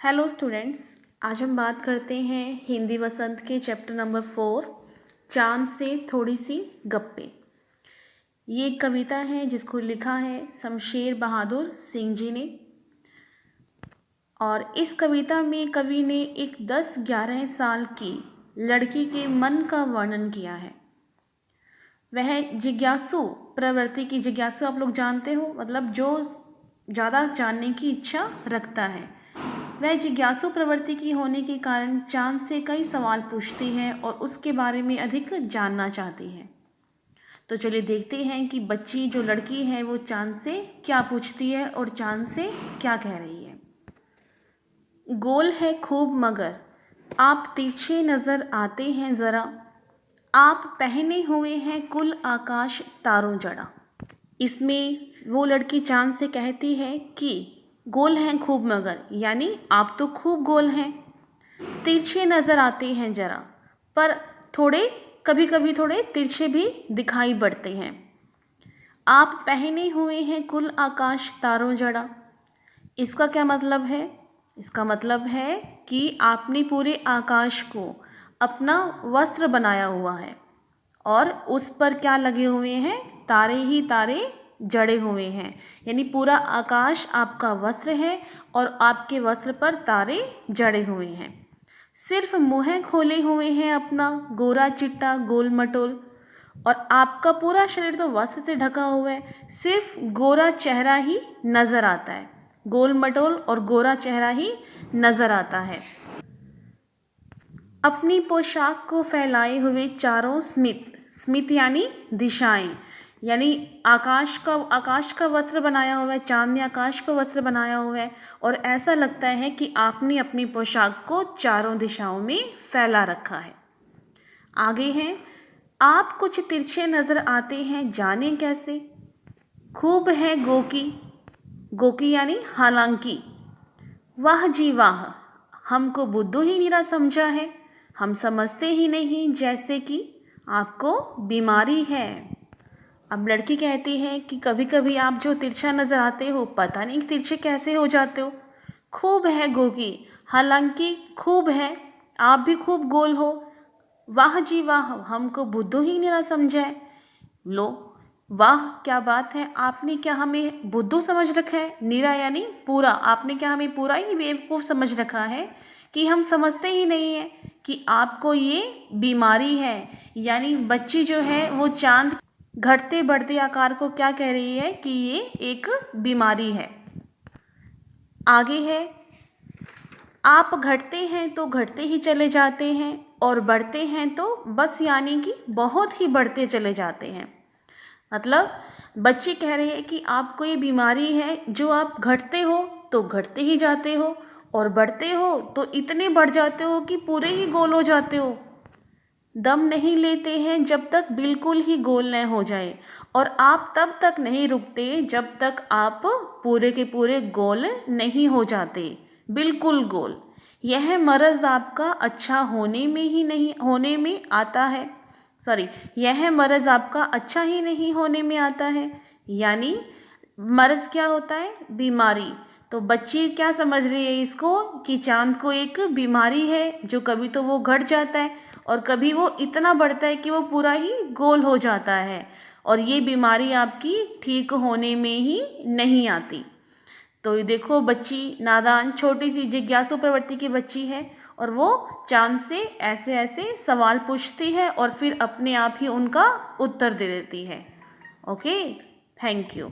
Hello students, आज हम बात करते हैं हिंदी वसंत के चैप्टर नंबर 4 चांद से थोड़ी सी गप्पे। ये एक कविता है जिसको लिखा है शमशेर बहादुर सिंह जी ने। और इस कविता में कवि ने एक 10-11 साल की लड़की के मन का वर्णन किया है। वह जिज्ञासु प्रवृत्ति की, जिज्ञासु आप लोग जानते हो, मतलब जो ज़्यादा जानने की इच्छा रखता है। वह जिज्ञासु प्रवृत्ति की होने के कारण चांद से कई सवाल पूछती है और उसके बारे में अधिक जानना चाहती है। तो चलिए देखते हैं कि बच्ची जो लड़की है वो चांद से क्या पूछती है और चांद से क्या कह रही है। गोल है खूब मगर आप तिरछे नजर आते हैं ज़रा, आप पहने हुए हैं कुल आकाश तारों जड़ा। इसमें वो लड़की चांद से कहती है कि गोल हैं खूब मगर, यानी आप तो खूब गोल हैं, तिरछे नज़र आते हैं ज़रा, पर थोड़े कभी कभी थोड़े तिरछे भी दिखाई पड़ते हैं। आप पहने हुए हैं कुल आकाश तारों जड़ा। इसका क्या मतलब है? इसका मतलब है कि आपने पूरे आकाश को अपना वस्त्र बनाया हुआ है और उस पर क्या लगे हुए हैं? तारे ही तारे जड़े हुए हैं, यानी पूरा आकाश आपका वस्त्र है और आपके वस्त्र पर तारे जड़े हुए हैं। सिर्फ मुँह खोले हुए हैं अपना गोरा चिट्टा गोल मटोल, और आपका पूरा शरीर तो वस्त्र से ढका हुआ है, सिर्फ गोरा चेहरा ही नज़र आता है। गोल मटोल और गोरा चेहरा ही नज़र आता है। अपनी पोशाक को फैलाए हुए चारों स्मित यानी दिशाएं, यानी आकाश का वस्त्र बनाया हुआ है। चांद ने आकाश का वस्त्र बनाया हुआ है और ऐसा लगता है कि आपने अपनी पोशाक को चारों दिशाओं में फैला रखा है। आगे हैं, आप कुछ तिरछे नजर आते हैं जाने कैसे, खूब है गोकी यानी हालांकि, वाह जी वाह हमको बुद्धू ही निरा समझा है, हम समझते ही नहीं जैसे कि आपको बीमारी है। अब लड़की कहती है कि कभी कभी आप जो तिरछा नज़र आते हो, पता नहीं तिरछे कैसे हो जाते हो। खूब है गोगी, हालांकि खूब है, आप भी खूब गोल हो। वाह जी वाह हमको बुद्धू ही निरा समझा है। लो वाह क्या बात है, आपने क्या हमें बुद्धू समझ रखा है? निरा यानी पूरा, आपने क्या हमें पूरा ही बेवकूफ़ समझ रखा है कि हम समझते ही नहीं है कि आपको ये बीमारी है। यानी बच्ची जो है वो चांद घटते बढ़ते आकार को क्या कह रही है कि ये एक बीमारी है। आगे है, आप घटते हैं तो घटते ही चले जाते हैं और बढ़ते हैं तो बस यानी कि बहुत ही बढ़ते चले जाते हैं। मतलब बच्ची कह रही है कि आपको ये बीमारी है, जो आप घटते हो तो घटते ही जाते हो और बढ़ते हो तो इतने बढ़ जाते हो कि पूरे ही गोल हो जाते हो। दम नहीं लेते हैं जब तक बिल्कुल ही गोल न हो जाए, और आप तब तक नहीं रुकते जब तक आप पूरे के पूरे गोल नहीं हो जाते, बिल्कुल गोल। यह मर्ज़ आपका अच्छा होने में ही नहीं होने में आता है, यह मर्ज़ आपका अच्छा ही नहीं होने में आता है। यानी मर्ज़ क्या होता है? बीमारी। तो बच्ची क्या समझ रही है इसको कि चांद को एक बीमारी है, जो कभी तो वो घट जाता है और कभी वो इतना बढ़ता है कि वो पूरा ही गोल हो जाता है, और ये बीमारी आपकी ठीक होने में ही नहीं आती। तो ये देखो, बच्ची नादान छोटी सी जिज्ञासु प्रवृत्ति की बच्ची है और वो चांद से ऐसे ऐसे सवाल पूछती है और फिर अपने आप ही उनका उत्तर दे देती है। Okay, thank you.